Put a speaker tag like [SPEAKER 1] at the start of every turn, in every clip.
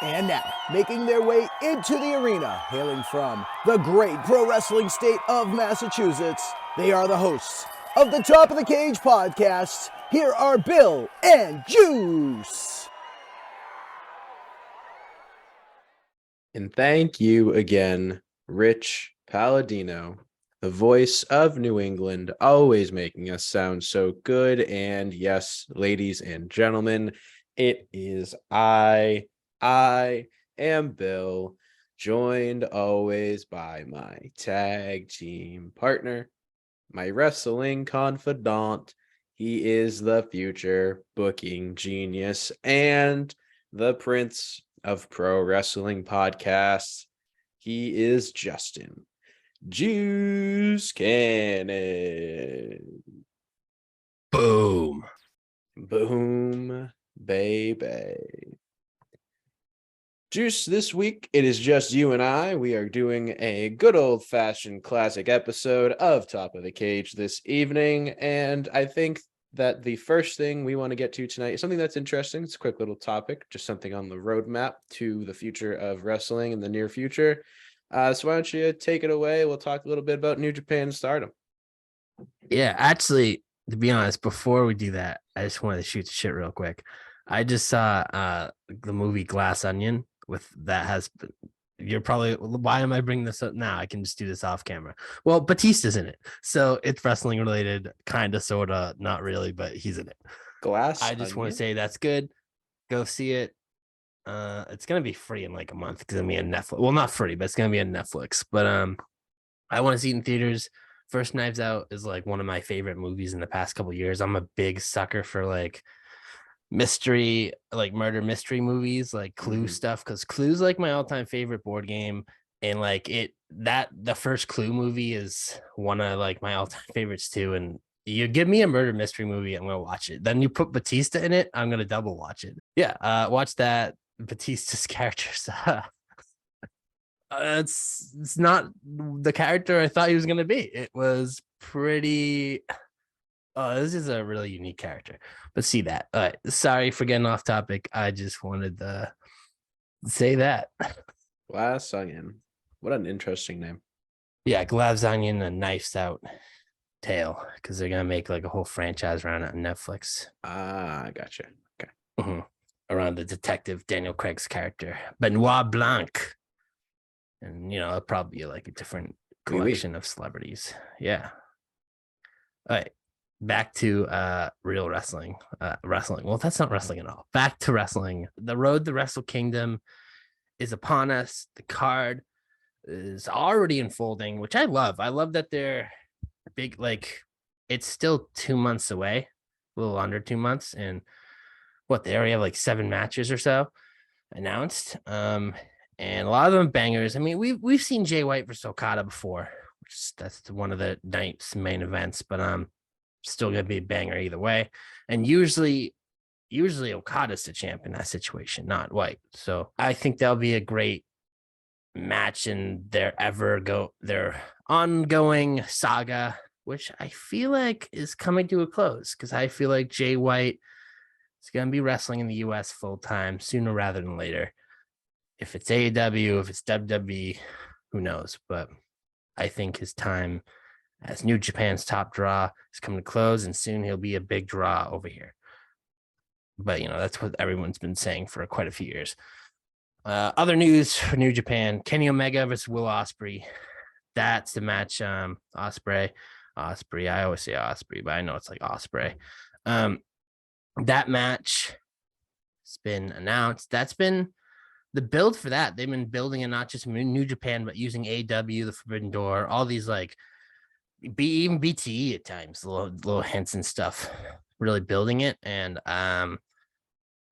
[SPEAKER 1] And now, making their way into the arena, hailing from the great pro wrestling state of Massachusetts, they are the hosts of the Top of the Cage podcast. Here are Bill and Juice.
[SPEAKER 2] And thank you again, Rich Palladino, the voice of New England, always making us sound so good. And yes, ladies and gentlemen, it is I am Bill, joined always by my tag team partner, my wrestling confidant. He is the future booking genius and the prince of pro wrestling podcasts. He is Justin Juice Cannon.
[SPEAKER 3] Boom.
[SPEAKER 2] Boom, baby. Juice, this week it is just you and I. We are doing a good old-fashioned classic episode of Top of the Cage this evening, and I think that the first thing we want to get to tonight is something that's interesting. It's a quick little topic, just something on the roadmap to the future of wrestling in the near future. So why don't you take it away? We'll talk a little bit about New Japan and Stardom.
[SPEAKER 3] Yeah, actually, to be honest, before we do that, I just wanted to shoot the shit real quick. I just saw the movie Glass Onion you're probably, why am I bringing this up now? I can just do this off camera. Well, Batista's in it, so it's wrestling related, kind of, sort of, not really, but he's in it. I just want to say that's good. Go see it. It's gonna be free in like a month because it's gonna be on Netflix. Well, not free, but it's gonna be on Netflix. But I want to see it in theaters. First Knives Out is like one of my favorite movies in the past couple of years. I'm a big sucker for like mystery, like murder mystery movies, like Clue stuff, because Clue's like my all-time favorite board game, and like the first Clue movie is one of like my all-time favorites too. And you give me a murder mystery movie, I'm gonna watch it. Then you put Batista in it, I'm gonna double watch it. Yeah, watch that. Batista's characters. It's not the character I thought he was gonna be. It was pretty. Oh, this is a really unique character. But see that. All right. Sorry for getting off topic. I just wanted to say that.
[SPEAKER 2] Glass Onion. What an interesting name.
[SPEAKER 3] Yeah, Glass Onion and Knives Out Tale, because they're gonna make like a whole franchise around it on Netflix.
[SPEAKER 2] I gotcha. Okay.
[SPEAKER 3] Around the detective Daniel Craig's character, Benoit Blanc. And it'll probably be like a different collection of celebrities. Yeah. All right. Back to real wrestling. Well, that's not wrestling at all. Back to wrestling. The road to Wrestle Kingdom is upon us. The card is already unfolding, which I love. I love that they're big. Like, it's still 2 months away, a little under 2 months, and they already have like 7 matches or so announced. And a lot of them bangers. I mean, we've seen Jay White versus Okada before, that's one of the night's main events, but still gonna be a banger either way. And usually Okada's the champ in that situation, not White. So I think that'll be a great match in their ongoing saga, which I feel like is coming to a close, because I feel like Jay White is gonna be wrestling in the US full time sooner rather than later. If it's AEW, if it's WWE, who knows? But I think his time as New Japan's top draw is coming to close, and soon he'll be a big draw over here. But, that's what everyone's been saying for quite a few years. Other news for New Japan, Kenny Omega versus Will Ospreay. That's the match. Ospreay. I always say Ospreay, but I know it's like Ospreay. That match has been announced. That's been the build for that. They've been building it not just in New Japan, but using AEW, the Forbidden Door, all these like even BTE at times, little hints and stuff, really building it. And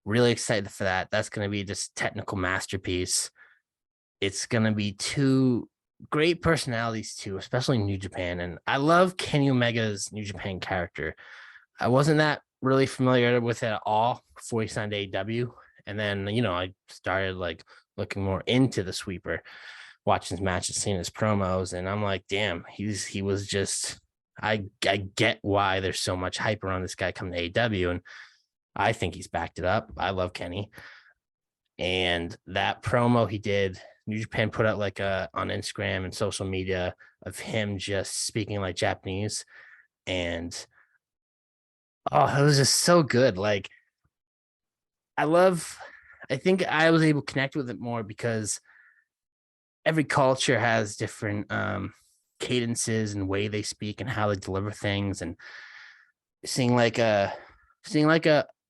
[SPEAKER 3] really excited for that. That's going to be this technical masterpiece. It's going to be 2 great personalities too, especially New Japan. And I love Kenny Omega's New Japan character. I wasn't that really familiar with it at all before he signed AEW. And then, I started like looking more into the sweeper, watching his matches, seeing his promos, and I'm like, damn, he was just, I get why there's so much hype around this guy coming to AEW, and I think he's backed it up. I love Kenny. And that promo he did, New Japan put out like on Instagram and social media of him just speaking like Japanese. And it was just so good. Like, I think I was able to connect with it more because every culture has different cadences and way they speak and how they deliver things. And seeing like a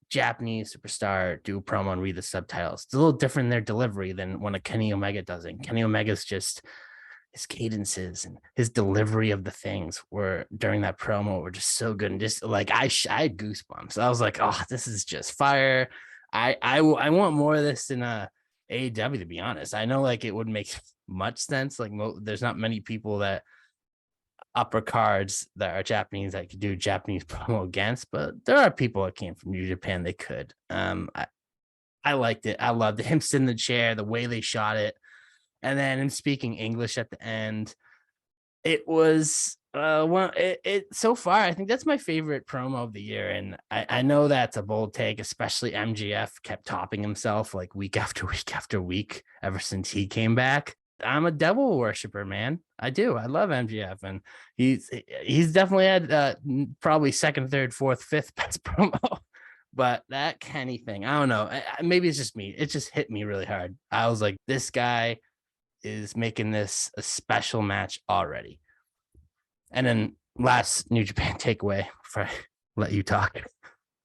[SPEAKER 3] Japanese superstar do a promo and read the subtitles, it's a little different in their delivery than when a Kenny Omega does it. Kenny Omega's just his cadences and his delivery of the things were during that promo were just so good. And just like I had goosebumps. I was like, oh, this is just fire. I want more of this in AEW, to be honest. I know like it would make much sense. Like there's not many people that upper cards that are Japanese that could do Japanese promo against, but there are people that came from New Japan. They could. I liked it. I loved it. Him sitting in the chair, the way they shot it, and then him speaking English at the end. It was so far, I think that's my favorite promo of the year. And I know that's a bold take, especially MGF kept topping himself like week after week after week ever since he came back. I'm a devil worshiper, man. I do. I love MGF, and he's definitely had probably second, third, fourth, fifth best promo. But that Kenny thing, I don't know. Maybe it's just me. It just hit me really hard. I was like, this guy is making this a special match already. And then last New Japan takeaway, before I let you talk,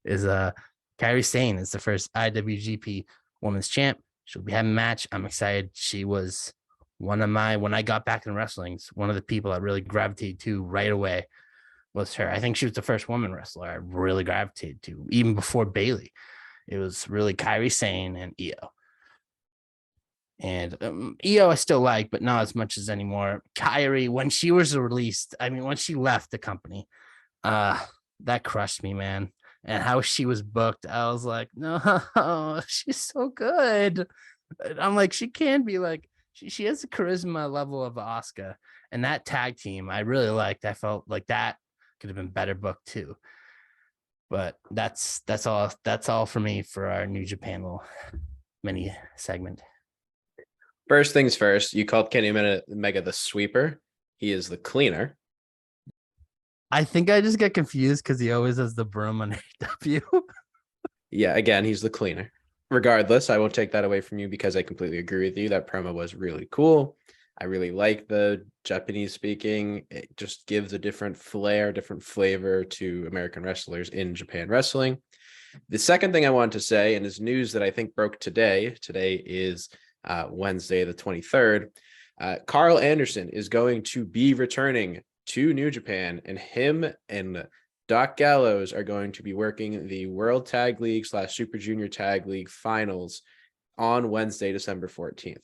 [SPEAKER 3] is Kairi Sane is the first IWGP Women's Champ. She'll be having a match. I'm excited. She was when I got back in wrestling, one of the people I really gravitated to right away was her. I think she was the first woman wrestler I really gravitated to, even before Bayley. It was really Kairi Sane and Io. And Io I still like, but not as much as anymore. Kairi, when she was released, when she left the company, that crushed me, man. And how she was booked, I was like, no, she's so good. I'm like, she can be like, she has the charisma level of Asuka. And that tag team, I really liked. I felt like that could have been better booked too. But that's all for me for our New Japan little mini segment.
[SPEAKER 2] First things first, you called Kenny Omega the sweeper. He is the cleaner.
[SPEAKER 3] I think I just get confused because he always has the broom on AEW.
[SPEAKER 2] Yeah, again, he's the cleaner. Regardless, I won't take that away from you because I completely agree with you. That promo was really cool. I really like the Japanese speaking. It just gives a different flair, different flavor to American wrestlers in Japan wrestling. The second thing I wanted to say, and is news that I think broke today. Today is Wednesday, the 23rd. Carl Anderson is going to be returning to New Japan, and him and Doc Gallows are going to be working the World Tag League / Super Junior Tag League finals on Wednesday, December 14th.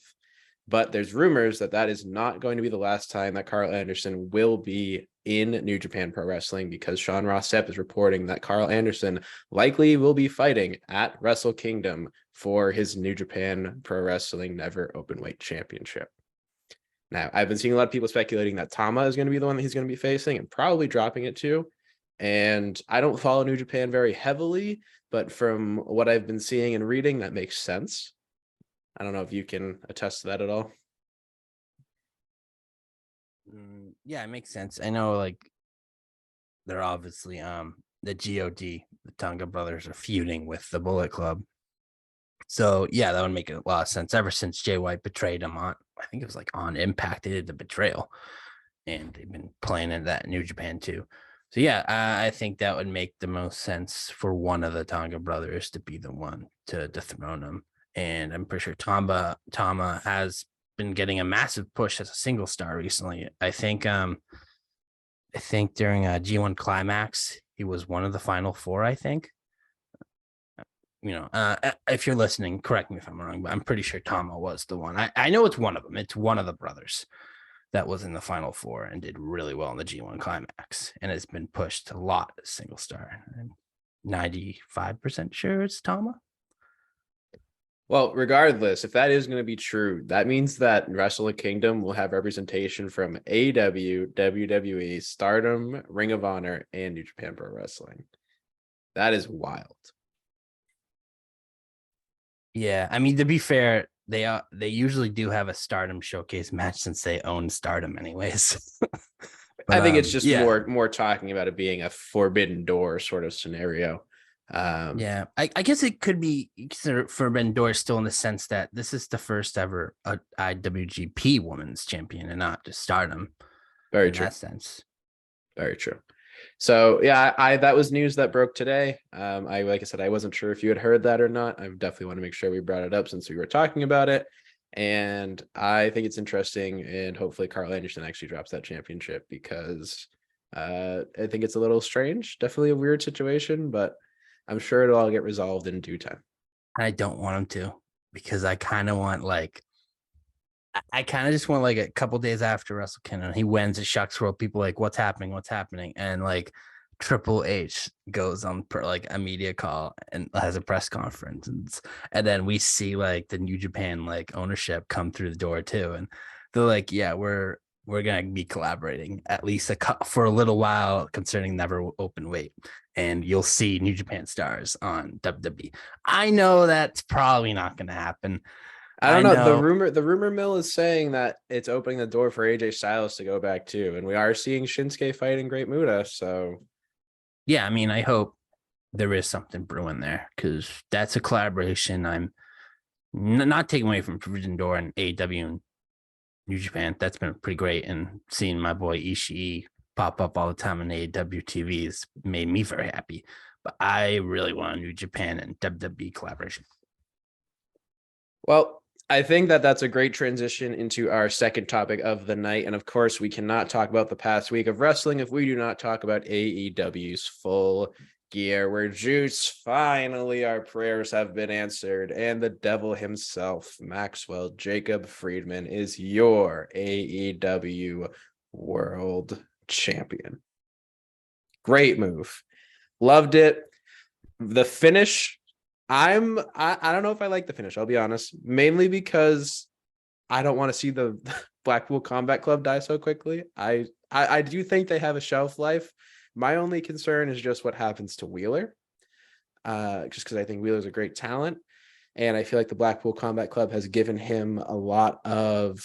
[SPEAKER 2] But there's rumors that is not going to be the last time that Carl Anderson will be in New Japan Pro Wrestling, because Sean Ross Sapp is reporting that Carl Anderson likely will be fighting at Wrestle Kingdom for his New Japan Pro Wrestling Never Openweight Championship. Now, I've been seeing a lot of people speculating that Tama is going to be the one that he's going to be facing and probably dropping it too. And I don't follow New Japan very heavily, but from what I've been seeing and reading, that makes sense. I don't know if you can attest to that at all.
[SPEAKER 3] Yeah, it makes sense. I know, like, they're obviously the GOD, the Tonga brothers, are feuding with the Bullet Club. So yeah, that would make a lot of sense. Ever since Jay White betrayed him on, I think it was like on Impact, they did the betrayal, and they've been playing in that in New Japan too. So yeah, I think that would make the most sense for one of the Tonga brothers to be the one to dethrone him. And I'm pretty sure Tama has been getting a massive push as a single star recently. I think during a G1 Climax, he was one of the final four, I think. If you're listening, correct me if I'm wrong, but I'm pretty sure Tama was the one. I know it's one of them. It's one of the brothers that was in the final four and did really well in the G1 Climax, and has been pushed a lot as single star. I'm 95% sure it's Tama.
[SPEAKER 2] Well, regardless, if that is going to be true, that means that Wrestle Kingdom will have representation from AEW, WWE, Stardom, Ring of Honor, and New Japan Pro Wrestling. That is wild.
[SPEAKER 3] Yeah, I mean, to be fair, they usually do have a Stardom showcase match since they own Stardom anyways. But
[SPEAKER 2] I think it's just
[SPEAKER 3] yeah,
[SPEAKER 2] more talking about it being a forbidden door sort of scenario.
[SPEAKER 3] yeah. I guess it could be considered Forbidden Door still in the sense that this is the first ever IWGP Women's Champion and not just Stardom
[SPEAKER 2] Very
[SPEAKER 3] in
[SPEAKER 2] true.
[SPEAKER 3] that sense.
[SPEAKER 2] Very true. So yeah, I that was news that broke today. I like I said, I wasn't sure if you had heard that or not. I definitely want to make sure we brought it up since we were talking about it. And I think it's interesting, and hopefully Carl Anderson actually drops that championship because I think it's a little strange. Definitely a weird situation, but I'm sure it'll all get resolved in due time.
[SPEAKER 3] I don't want him to because I kind of want like I kind of just want like a couple days after Wrestle Kingdom, he wins at Shucks World. People like, what's happening? What's happening? And like Triple H goes on like a media call and has a press conference, and then we see like the New Japan like ownership come through the door too, and they're like, yeah, we're gonna be collaborating at least for a little while concerning never open weight, and you'll see New Japan stars on WWE. I know that's probably not gonna happen.
[SPEAKER 2] I
[SPEAKER 3] I
[SPEAKER 2] don't know.
[SPEAKER 3] know.
[SPEAKER 2] The rumor mill is saying that it's opening the door for AJ Styles to go back too, and we are seeing Shinsuke fighting Great Muta. So
[SPEAKER 3] Yeah, I mean, I hope there is something brewing there because that's a collaboration. I'm not taking away from Forbidden Door and AEW and New Japan. That's been pretty great. And seeing my boy Ishii pop up all the time on AEW TV has made me very happy. But I really want a New Japan and WWE collaboration.
[SPEAKER 2] well, I think that that's a great transition into our second topic of the night. And of course, we cannot talk about the past week of wrestling if we do not talk about AEW's Full Gear, where Juice, finally our prayers have been answered. And the devil himself, Maxwell Jacob Friedman, is your AEW World Champion. Great move. Loved it. The finish, I don't know if I like the finish, I'll be honest, mainly because I don't want to see the Blackpool Combat Club die so quickly. I do think they have a shelf life. My only concern is just what happens to Wheeler. Just because I think Wheeler's a great talent. And I feel like the Blackpool Combat Club has given him a lot of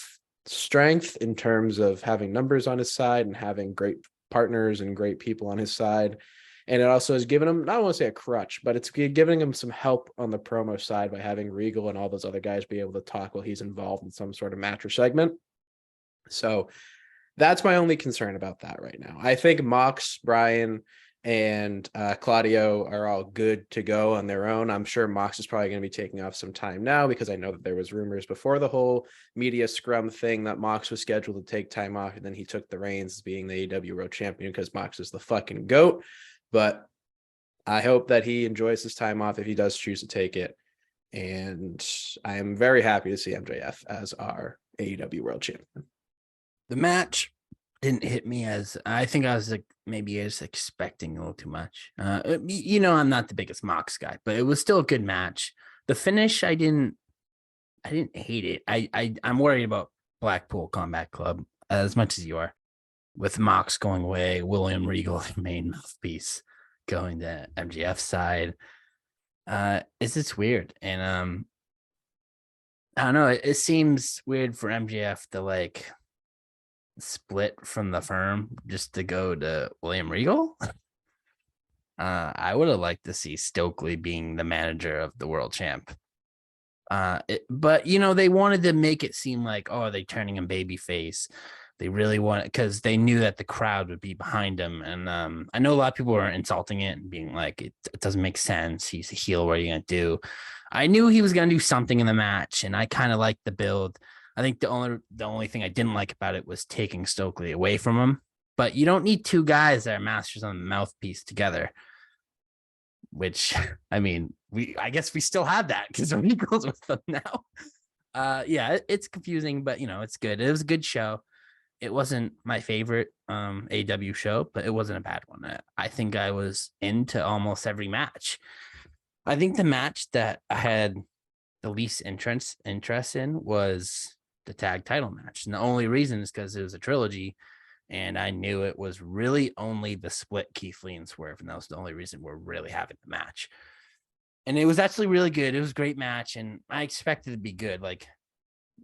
[SPEAKER 2] strength in terms of having numbers on his side and having great partners and great people on his side. And it also has given him, not want to say a crutch, but it's giving him some help on the promo side by having Regal and all those other guys be able to talk while he's involved in some sort of match or segment. So that's my only concern about that right now. I think Mox, Brian, and Claudio are all good to go on their own. I'm sure Mox is probably going to be taking off some time now because I know that there was rumors before the whole media scrum thing that Mox was scheduled to take time off, and then he took the reins as being the AEW World Champion because Mox is the fucking GOAT. But I hope that he enjoys his time off if he does choose to take it. And I am very happy to see MJF as our AEW World Champion.
[SPEAKER 3] The match didn't hit me as I think I was like maybe I was expecting a little too much. I'm not the biggest Mox guy, but it was still a good match. The finish, I didn't hate it. I'm worried about Blackpool Combat Club as much as you are. With Mox going away, William Regal, the main mouthpiece, going to MJF side. It's just weird. And I don't know, it seems weird for MJF to like split from the firm just to go to William Regal. I would have liked to see Stokely being the manager of the world champ. But they wanted to make it seem like, oh, are they turning him babyface? They really want it because they knew that the crowd would be behind him. And I know a lot of people were insulting it and being like, it doesn't make sense. He's a heel. What are you going to do? I knew he was going to do something in the match, and I kind of liked the build. I think the only thing I didn't like about it was taking Stokely away from him. But you don't need two guys that are masters on the mouthpiece together. Which, I mean, I guess we still have that because Regal's with them now. Yeah, it's confusing, but it's good. It was a good show. It wasn't my favorite AW show, but it wasn't a bad one. I think I was into almost every match. I think the match that I had the least interest in was the tag title match. And the only reason is because it was a trilogy, and I knew it was really only the split Keith Lee and Swerve, and that was the only reason we're really having the match. And it was actually really good. It was a great match, and I expected it to be good. Like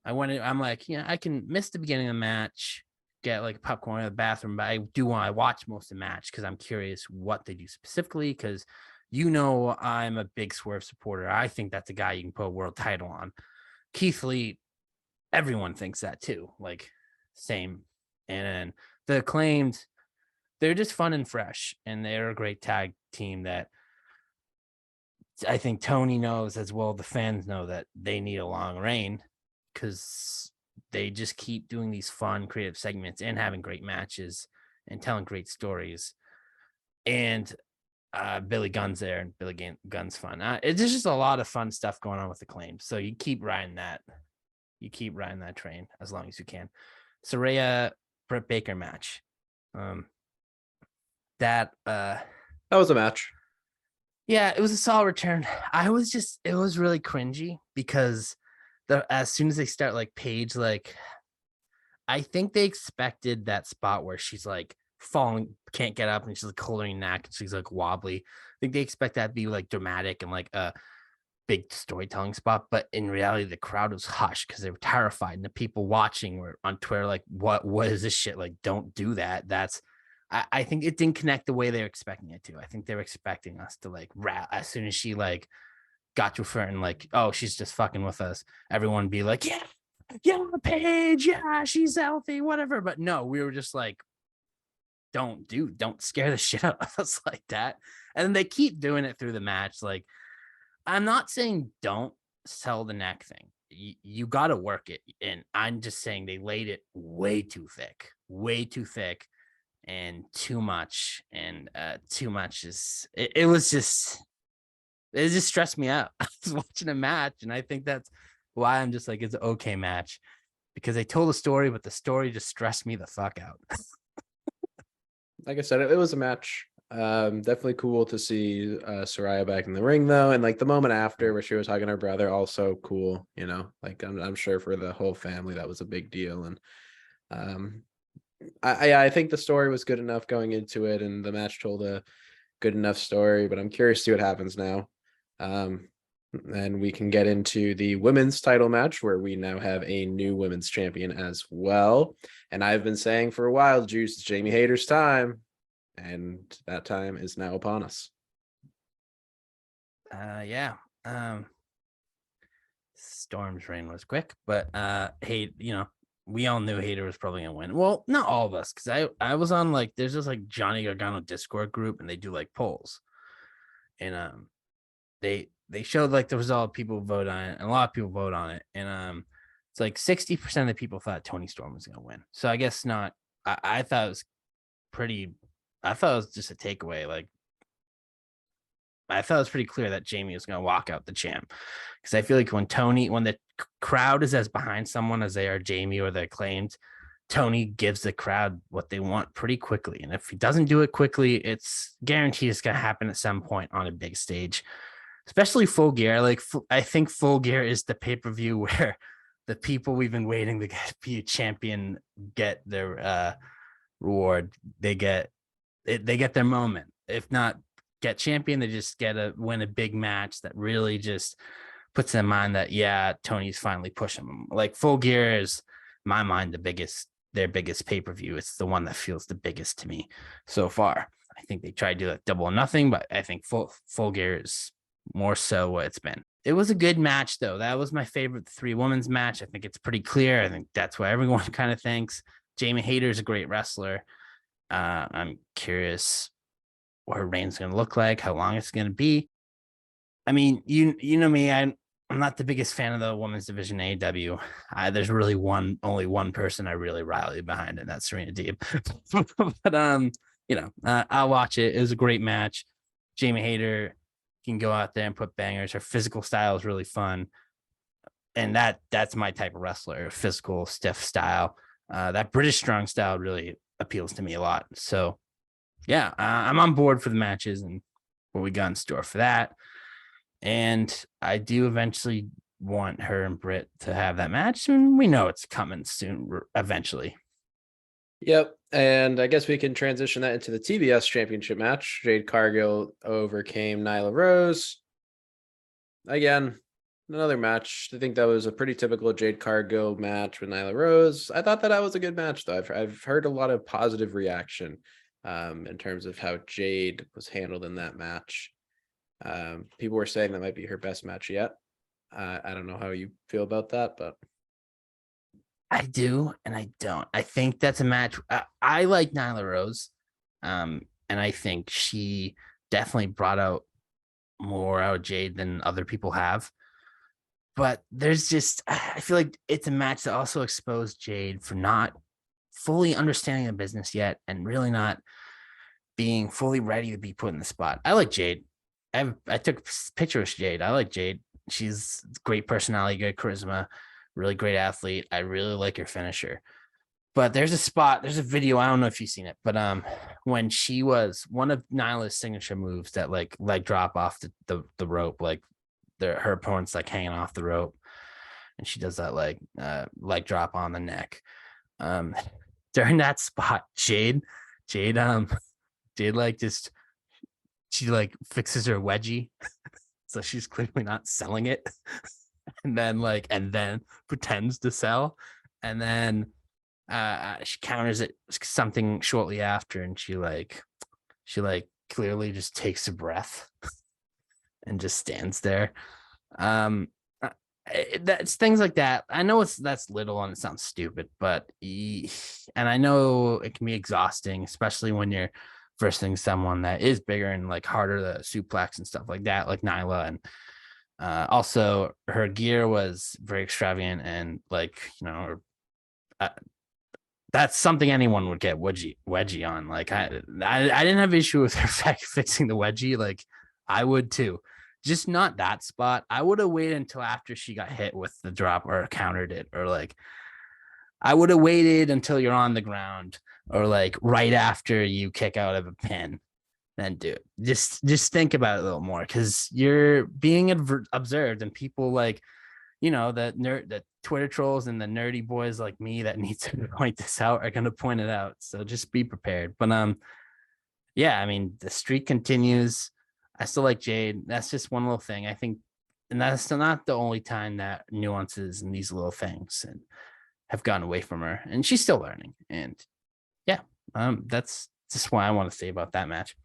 [SPEAKER 3] I'm like, I can miss the beginning of the match, get like popcorn in the bathroom, but I do want to watch most of the match because I'm curious what they do specifically. Because I'm a big Swerve supporter. I think that's a guy you can put a world title on. Keith Lee, everyone thinks that too. Like, same. And then the Acclaimed, they're just fun and fresh, and they're a great tag team that I think Tony knows as well. The fans know that they need a long reign because they just keep doing these fun, creative segments and having great matches and telling great stories. And Billy Gunn's there, and Billy Gunn's fun. It's just a lot of fun stuff going on with the Claim. So you keep riding that. You keep riding that train as long as you can. Saraya Britt Baker match. That
[SPEAKER 2] was a match.
[SPEAKER 3] Yeah, it was a solid return. It was really cringy because as soon as they start like Paige, like I think they expected that spot where she's like falling, can't get up, and she's like holding her neck and she's like wobbly. I think they expect that to be like dramatic and like a big storytelling spot, but in reality, the crowd was hushed because they were terrified, and the people watching were on Twitter like, "What is this shit? Like, don't do that." I think it didn't connect the way they were expecting it to. I think they were expecting us to like as soon as she like got to her and like, oh, she's just fucking with us. Everyone would be like, yeah, Paige, yeah, she's healthy, whatever. But no, we were just like, don't scare the shit out of us like that. And then they keep doing it through the match. Like, I'm not saying don't sell the neck thing. You got to work it. And I'm just saying they laid it way too thick, and too much. And too much it just stressed me out. I was watching a match, and I think that's why I'm just like, it's an okay match because they told a story, but the story just stressed me the fuck out.
[SPEAKER 2] Like I said, it was a match. Definitely cool to see Saraya back in the ring though, and like the moment after where she was hugging her brother, also cool. Like I'm sure for the whole family that was a big deal. And I think the story was good enough going into it, and the match told a good enough story. But I'm curious to see what happens now. And we can get into the women's title match where we now have a new women's champion as well. And I've been saying for a while, Juice, it's Jamie Hayter's time. And that time is now upon us.
[SPEAKER 3] Yeah. Storm's reign was quick, but we all knew Hayter was probably gonna win. Well, not all of us, because I was on like there's this like Johnny Gargano Discord group, and they do like polls. And they showed like the result, people vote on it, and a lot of people vote on it. And it's like 60% of the people thought Tony Storm was gonna win. So I guess not. I thought it was pretty. I thought it was just a takeaway. Like, I thought it was pretty clear that Jamie was going to walk out the champ, because I feel like when the crowd is as behind someone as they are Jamie or the Acclaimed, Tony gives the crowd what they want pretty quickly. And if he doesn't do it quickly, it's guaranteed it's going to happen at some point on a big stage, especially Full Gear. Like, I think Full Gear is the pay-per-view where the people we've been waiting to be a champion get their reward. They get their moment. If not get champion, they just get to win a big match that really just puts in mind that, yeah, Tony's finally pushing them. Like, Full Gear is, in my mind, their biggest pay-per-view. It's the one that feels the biggest to me so far. I think they tried to do like Double or Nothing, but I think Full Gear is more so what it's been. It was a good match, though. That was my favorite three women's match. I think it's pretty clear. I think that's what everyone kind of thinks. Jamie Hayter is a great wrestler. I'm curious what her reign's going to look like, how long it's going to be. I mean, you know me, I'm not the biggest fan of the women's division AEW. There's really only one person I really rally behind, and that's Serena Deeb. But I'll watch it. It was a great match. Jamie Hayter can go out there and put bangers. Her physical style is really fun, and that's my type of wrestler: physical, stiff style. That British strong style really appeals to me a lot. So yeah, I'm on board for the matches and what we got in store for that. And I do eventually want her and Britt to have that match, and we know it's coming soon, eventually.
[SPEAKER 2] Yep. And I guess we can transition that into the TBS championship match. Jade Cargill overcame Nyla Rose. again, another match. I think that was a pretty typical Jade Cargill match with Nyla Rose. I thought that was a good match, though. I've heard a lot of positive reaction in terms of how Jade was handled in that match. People were saying that might be her best match yet. I don't know how you feel about that, but
[SPEAKER 3] I do and I don't. I think that's a match. I like Nyla Rose, and I think she definitely brought out more out of Jade than other people have. But there's just, I feel like it's a match that also exposed Jade for not fully understanding the business yet and really not being fully ready to be put in the spot. I like Jade. I took pictures of Jade. I like Jade. She's great personality, good charisma, really great athlete. I really like her finisher. But there's a video, I don't know if you've seen it, but when she was one of Nyla's signature moves, that like leg drop off the rope, like her opponent's like hanging off the rope, and she does that like leg drop on the neck. During that spot, Jade like just she like fixes her wedgie, so she's clearly not selling it, and then pretends to sell, and then she counters it something shortly after, and she clearly just takes a breath and just stands there. That's things like that. I know that's little and it sounds stupid, but and I know it can be exhausting, especially when you're versing someone that is bigger and like harder to suplex and stuff like that, like Nyla. And also her gear was very extravagant, and that's something anyone would get wedgie on. Like I didn't have issue with her fixing the wedgie. Like I would too, just not that spot. I would have waited until after she got hit with the drop or countered it, or like I would have waited until you're on the ground, or like right after you kick out of a pin, then do it. Just think about it a little more, because you're being observed, and people like, the Twitter trolls and the nerdy boys like me that need to point this out are going to point it out. So just be prepared. But yeah, I mean, the streak continues. I still like Jade. That's just one little thing, I think, and that's still not the only time that nuances and these little things and have gone away from her, and she's still learning. And yeah, that's just what I want to say about that match.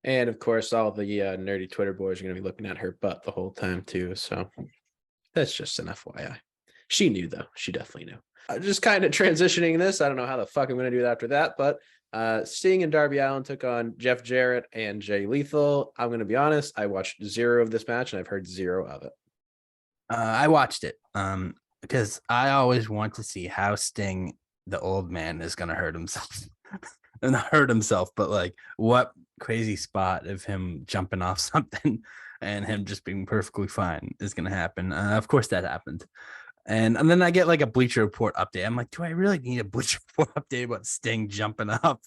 [SPEAKER 2] And of course, all the nerdy Twitter boys are going to be looking at her butt the whole time too. So that's just an FYI. She knew, though. She definitely knew. Just kind of transitioning this. I don't know how the fuck I'm going to do it after that. But Sting and Darby Allin took on Jeff Jarrett and Jay Lethal. I'm going to be honest. I watched zero of this match, and I've heard zero of it.
[SPEAKER 3] I watched it because I always want to see how Sting, the old man, is going to hurt himself. And not hurt himself, but like what crazy spot of him jumping off something and him just being perfectly fine is going to happen. Of course that happened. And then I get like a Bleacher Report update. I'm like, do I really need a Bleacher Report update about Sting jumping off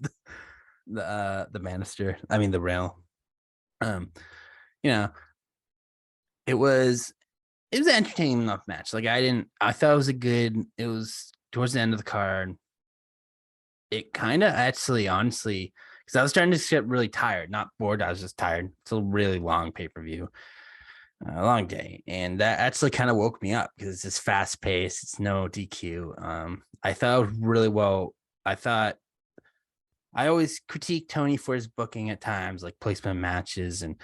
[SPEAKER 3] the banister? I mean, the rail. It was an entertaining enough match. Like I thought it was towards the end of the card. It kind of actually, honestly, because I was starting to get really tired, not bored. I was just tired. It's a really long pay-per-view, a long day. And that actually kind of woke me up, because it's just fast paced. It's no DQ. I thought it was really well. I always critique Tony for his booking at times, like placement matches and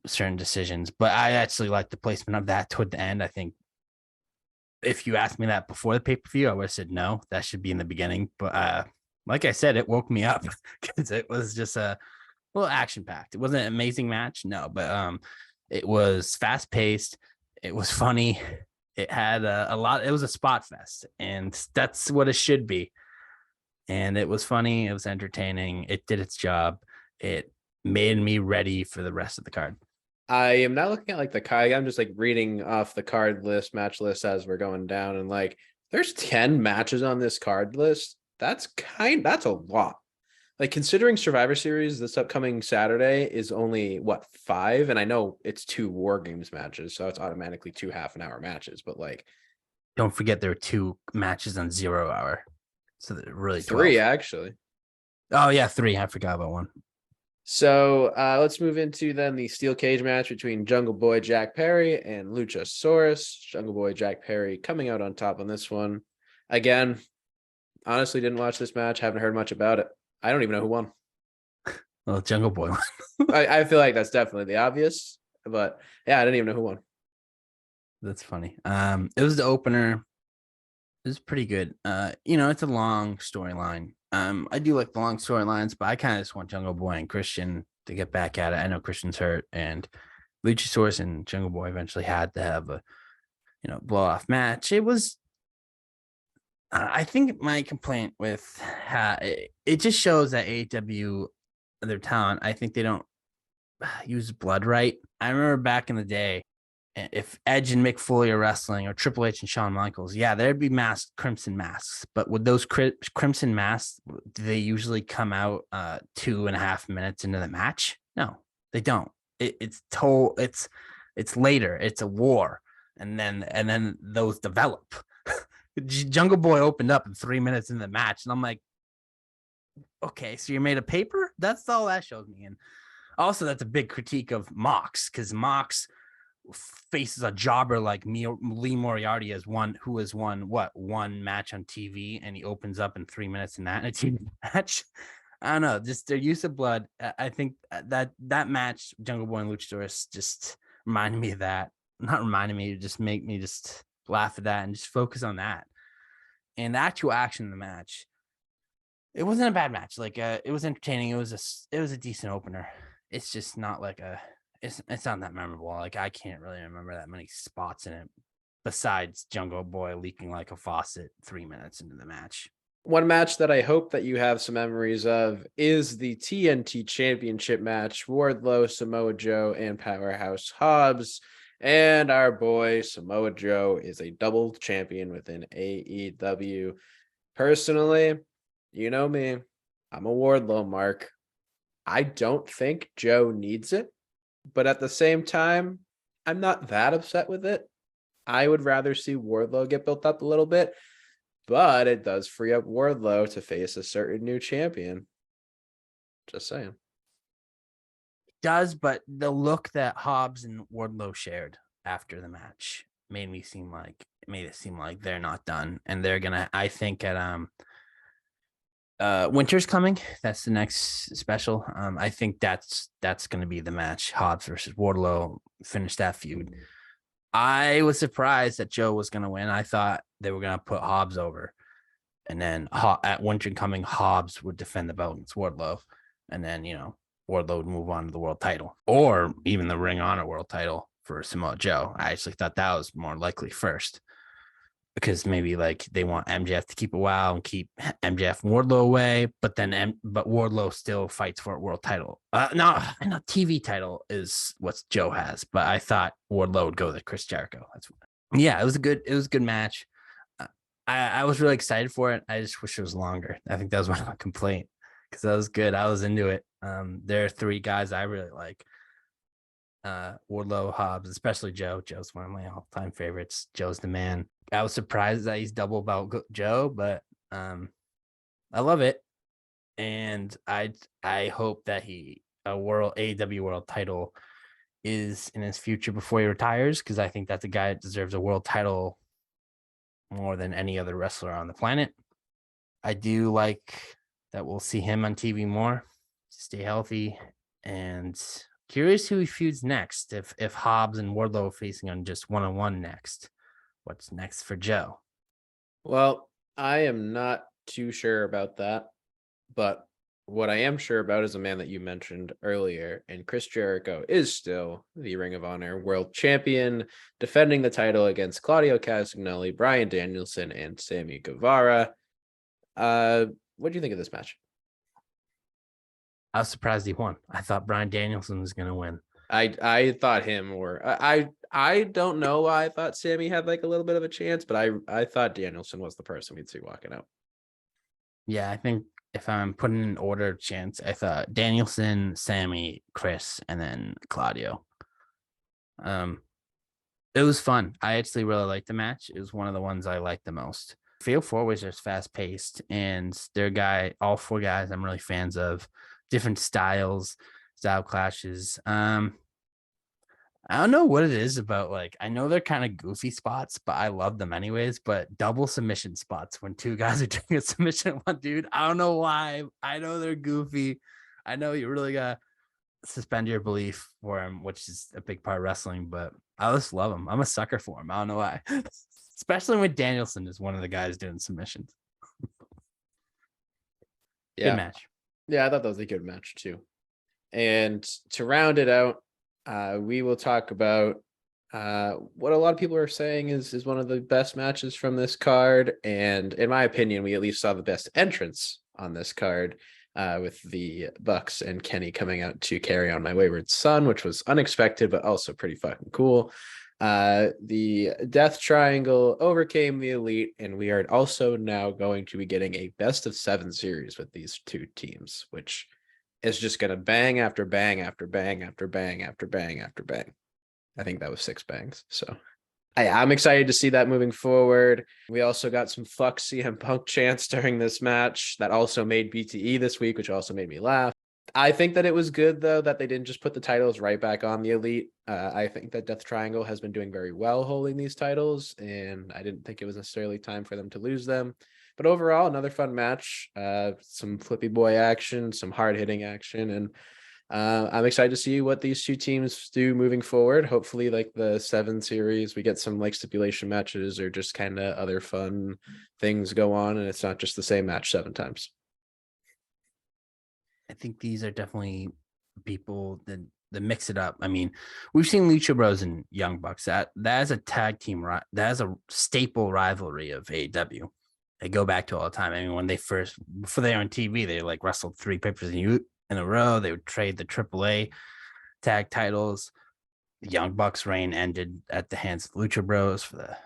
[SPEAKER 3] certain decisions. But I actually like the placement of that toward the end. I think if you asked me that before the pay-per-view, I would have said no, that should be in the beginning. But like I said, it woke me up, because it was just a little action-packed. It wasn't an amazing match, no, but it was fast-paced. It was funny. It had a lot. It was a spot fest, and that's what it should be. And it was funny. It was entertaining. It did its job. It made me ready for the rest of the card.
[SPEAKER 2] I am not looking at like the card. I'm just like reading off the card list, match list as we're going down, and like there's 10 matches on this card list. That's a lot. Like, considering Survivor Series this upcoming Saturday is only 5, and I know it's 2 War Games matches, so it's automatically 2 half-an-hour matches. But like,
[SPEAKER 3] don't forget there are 2 matches on 0 hour, so they're really
[SPEAKER 2] 3
[SPEAKER 3] 12.
[SPEAKER 2] actually.
[SPEAKER 3] Oh yeah, 3. I forgot about one.
[SPEAKER 2] So let's move into then the steel cage match between Jungle Boy Jack Perry and Luchasaurus. Jungle Boy Jack Perry coming out on top on this one. Again, honestly didn't watch this match. Haven't heard much about it. I don't even know who won.
[SPEAKER 3] Well, Jungle Boy.
[SPEAKER 2] I feel like that's definitely the obvious, but yeah, I didn't even know who won.
[SPEAKER 3] That's funny. It was the opener. It was pretty good. It's a long storyline. I do like the long storylines, but I kind of just want Jungle Boy and Christian to get back at it. I know Christian's hurt, and Luchasaurus and Jungle Boy eventually had to have a, blow off match. It was, I think my complaint with it just shows that AEW, their talent, I think they don't use blood right. I remember back in the day, if Edge and Mick Foley are wrestling, or Triple H and Shawn Michaels, yeah, there'd be crimson masks. But with those crimson masks, do they usually come out 2.5 minutes into the match? No, they don't. It's later. It's a war, and then those develop. Jungle Boy opened up in 3 minutes into the match, and I'm like, okay, so you're made of paper? That's all that shows me. And also, that's a big critique of Mox, because Mox faces a jobber like Lee Moriarty who has won one match on TV, and he opens up in 3 minutes in that, and a TV match. I don't know, just their use of blood. I think that match, Jungle Boy and Luchasaurus, just reminded me of that. Not reminded me, just make me just laugh at that and just focus on that. And the actual action in the match, it wasn't a bad match. Like it was entertaining. It was a decent opener. It's just not like it's not that memorable. Like I can't really remember that many spots in it besides Jungle Boy leaking like a faucet 3 minutes into the match.
[SPEAKER 2] One match that I hope that you have some memories of is the TNT Championship match, Wardlow, Samoa Joe, and Powerhouse Hobbs. And our boy Samoa Joe is a double champion within AEW. Personally, you know me, I'm a Wardlow mark. I don't think Joe needs it, but at the same time, I'm not that upset with it. I would rather see Wardlow get built up a little bit, but it does free up Wardlow to face a certain new champion. Just saying.
[SPEAKER 3] Does, but the look that Hobbs and Wardlow shared after the match made it seem like they're not done, and they're gonna. I think at Winter's coming. That's the next special. I think that's gonna be the match. Hobbs versus Wardlow, finish that feud. I was surprised that Joe was gonna win. I thought they were gonna put Hobbs over, and then at Winter coming, Hobbs would defend the belt against Wardlow, and then Wardlow would move on to the world title, or even the Ring of Honor world title for Samoa Joe. I actually thought that was more likely first, because maybe like they want MJF to keep a while and keep MJF and Wardlow away, but Wardlow still fights for a world title. No, TV title is what Joe has, but I thought Wardlow would go to Chris Jericho. It was a good match. I was really excited for it. I just wish it was longer. I think that was my complaint, because that was good. I was into it. There are three guys I really like. Wardlow, Hobbs, especially Joe. Joe's one of my all-time favorites. Joe's the man. I was surprised that he's double belt Joe, but I love it. And I hope that AEW World Title is in his future before he retires, because I think that's a guy that deserves a world title more than any other wrestler on the planet. I do like that we'll see him on TV more. Stay healthy, and curious who he feuds next. If Hobbs and Wardlow are facing on just one-on-one next, what's next for Joe?
[SPEAKER 2] Well, I am not too sure about that, but what I am sure about is a man that you mentioned earlier, and Chris Jericho is still the Ring of Honor World Champion, defending the title against Claudio Castagnoli, Bryan Danielson, and Sammy Guevara. What do you think of this match?
[SPEAKER 3] I was surprised he won. I thought Bryan Danielson was going to win.
[SPEAKER 2] I thought him, or I don't know why I thought Sammy had like a little bit of a chance, but I thought Danielson was the person we'd see walking out.
[SPEAKER 3] Yeah, I think if I'm putting in order of chance, I thought Danielson, Sammy, Chris, and then Claudio. It was fun. I actually really liked the match. It was one of the ones I liked the most. Fatal 4-Ways are fast paced, and all four guys I'm really fans of. different style clashes. I don't know what it is about, like, I know they're kind of goofy spots, but I love them anyways. But double submission spots when two guys are doing a submission on one dude, I don't know why. I know they're goofy. I know you really got to suspend your belief for them, which is a big part of wrestling, but I just love them. I'm a sucker for them. I don't know why. Especially when Danielson is one of the guys doing submissions.
[SPEAKER 2] Yeah.
[SPEAKER 3] Good match.
[SPEAKER 2] Yeah, I thought that was a good match too. And to round it out, we will talk about what a lot of people are saying is one of the best matches from this card. And in my opinion, we at least saw the best entrance on this card, with the Bucks and Kenny coming out to Carry On My Wayward Son, which was unexpected, but also pretty fucking cool. The Death Triangle overcame the Elite, and we are also now going to be getting a best of 7 series with these two teams, which is just going to bang after bang after bang after bang after bang after bang. I think that was 6 bangs. So I'm excited to see that moving forward. We also got some fuck CM Punk chants during this match that also made BTE this week, which also made me laugh. I think that it was good, though, that they didn't just put the titles right back on the Elite. I think that Death Triangle has been doing very well holding these titles, and I didn't think it was necessarily time for them to lose them. But overall, another fun match, some flippy boy action, some hard-hitting action, and I'm excited to see what these two teams do moving forward. Hopefully, like the 7 series, we get some like stipulation matches or just kind of other fun things go on, and it's not just the same match 7 times.
[SPEAKER 3] I think these are definitely people that mix it up. I mean, we've seen Lucha Bros and Young Bucks. That is a tag team, that is a staple rivalry of AEW. They go back to all the time. I mean, when they first, before they were on TV, they like wrestled 3 papers in a row. They would trade the AAA tag titles. The Young Bucks reign ended at the hands of Lucha Bros for the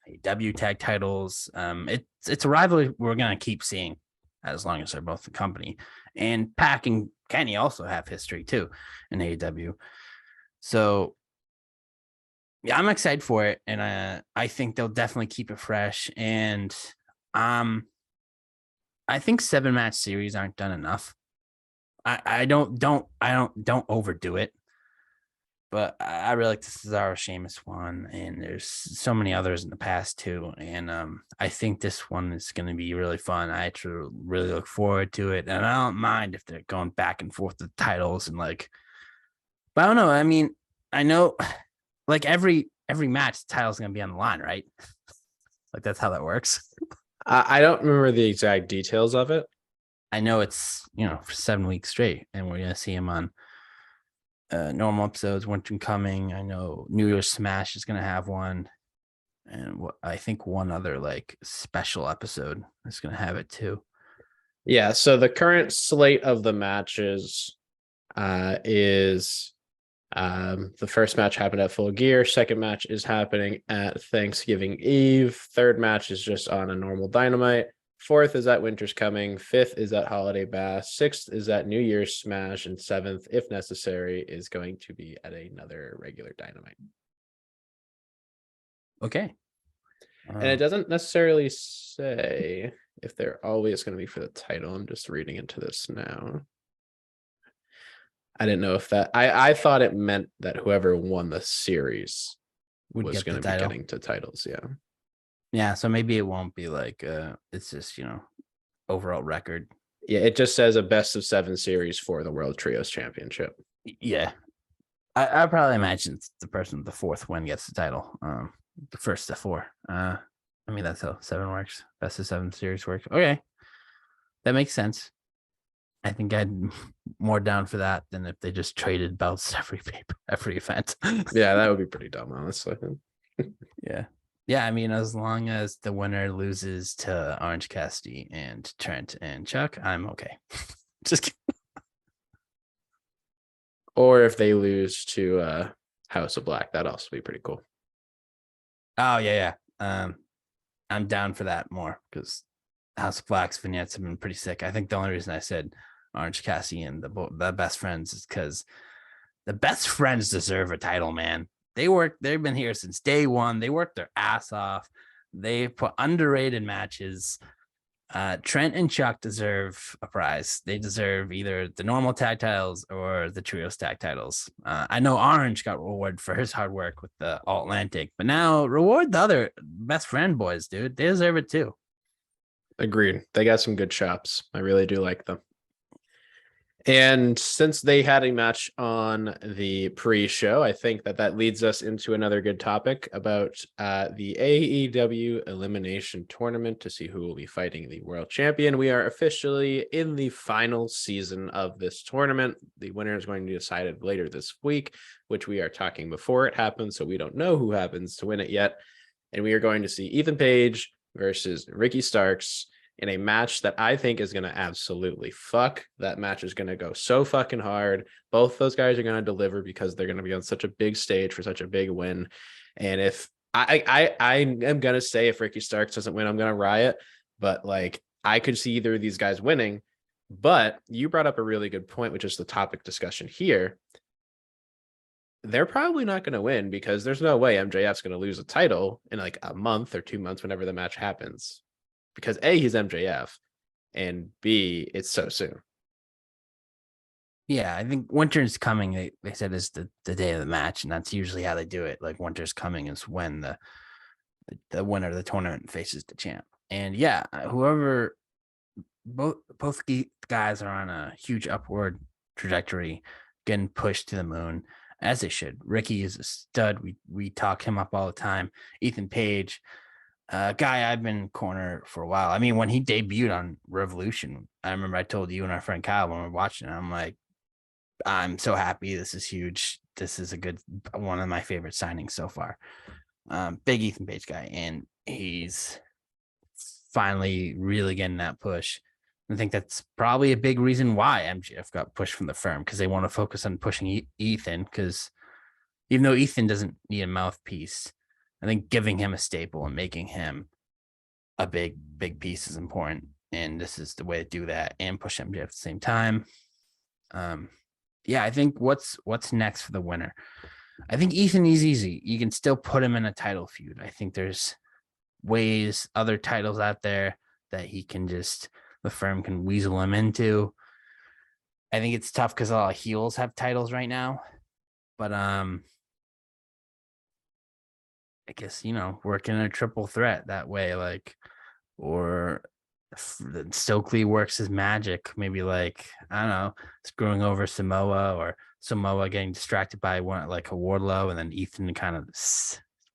[SPEAKER 3] AEW tag titles. It's a rivalry we're gonna keep seeing as long as they're both the company. And Pac and Kenny also have history too in AEW. So yeah, I'm excited for it, and I think they'll definitely keep it fresh. And I think 7-match series aren't done enough. I don't overdo it, but I really like the Cesaro Sheamus one, and there's so many others in the past too. And I think this one is going to be really fun. I actually really look forward to it, and I don't mind if they're going back and forth the titles and like. But I don't know. I mean, I know like every match, the title's going to be on the line, right? Like that's how that works.
[SPEAKER 2] I don't remember the exact details of it.
[SPEAKER 3] I know it's, for 7 weeks straight, and we're going to see him on normal episodes, Winter Coming. I know New Year's Smash is going to have one, and I think one other like special episode is going to have it too.
[SPEAKER 2] Yeah, so the current slate of the matches is the first match happened at Full Gear. Second match is happening at Thanksgiving Eve. Third match is just on a normal Dynamite. Fourth is at Winter's Coming. Fifth is at Holiday Bash. Sixth is at New Year's Smash. And seventh, if necessary, is going to be at another regular Dynamite.
[SPEAKER 3] Okay.
[SPEAKER 2] And it doesn't necessarily say if they're always going to be for the title. I'm just reading into this now. I didn't know if that... I thought it meant that whoever won the series was going to be getting to titles. Yeah.
[SPEAKER 3] Yeah, so maybe it won't be like it's just, overall record.
[SPEAKER 2] Yeah, it just says a best of 7 series for the World Trios Championship.
[SPEAKER 3] Yeah. I probably imagine it's the person with the 4th win gets the title. The first to 4. I mean, that's how 7 works. Best of 7 series works. Okay. That makes sense. I think I'd more down for that than if they just traded belts every event.
[SPEAKER 2] Yeah, that would be pretty dumb, honestly.
[SPEAKER 3] Yeah. Yeah, I mean, as long as the winner loses to Orange Cassidy and Trent and Chuck, I'm okay. Just kidding.
[SPEAKER 2] Or if they lose to House of Black, that'd also be pretty cool.
[SPEAKER 3] Oh, yeah. I'm down for that more because House of Black's vignettes have been pretty sick. I think the only reason I said Orange Cassidy and the best friends is because the best friends deserve a title, man. They've been here since day one. They worked their ass off. They put underrated matches. Trent and Chuck deserve a prize. They deserve either the normal tag titles or the trios tag titles. I know Orange got rewarded for his hard work with the All Atlantic, but now reward the other best friend boys, dude. They deserve it too.
[SPEAKER 2] Agreed. They got some good chops. I really do like them. And since they had a match on the pre-show, I think that leads us into another good topic about the AEW Elimination Tournament to see who will be fighting the world champion. We are officially in the final season of this tournament. The winner is going to be decided later this week, which we are talking before it happens, so we don't know who happens to win it yet. And we are going to see Ethan Page versus Ricky Starks in a match that I think is going to absolutely fuck. That match is going to go so fucking hard. Both those guys are going to deliver because they're going to be on such a big stage for such a big win. And if I am going to say if Ricky Starks doesn't win, I'm going to riot. But like, I could see either of these guys winning. But you brought up a really good point, which is the topic discussion here. They're probably not going to win because there's no way MJF's going to lose a title in like a month or 2 months whenever the match happens. Because A, he's MJF, and B, it's so soon.
[SPEAKER 3] Yeah, I think Winter's Coming, they said, is the day of the match, and that's usually how they do it. Like, Winter's Coming is when the winner of the tournament faces the champ. And yeah, whoever, both guys are on a huge upward trajectory, getting pushed to the moon, as they should. Ricky is a stud. We talk him up all the time. Ethan Page, guy I've been corner for a while. I mean, when he debuted on Revolution, I remember I told you and our friend Kyle when we were watching it, I'm like, I'm so happy. This is huge. This is one of my favorite signings so far. Big Ethan Page guy, and he's finally really getting that push. I think that's probably a big reason why MJF got pushed from the firm, because they want to focus on pushing Ethan, because even though Ethan doesn't need a mouthpiece, I think giving him a staple and making him a big piece is important. And this is the way to do that and push MJF at the same time. Yeah, I think what's next for the winner? I think Ethan is easy. You can still put him in a title feud. I think there's ways, other titles out there that the firm can weasel him into. I think it's tough because a lot of heels have titles right now. But I guess, working a triple threat that way, like, or Stokely works his magic, maybe like, I don't know, screwing over Samoa, or Samoa getting distracted by one like a Wardlow, and then Ethan kind of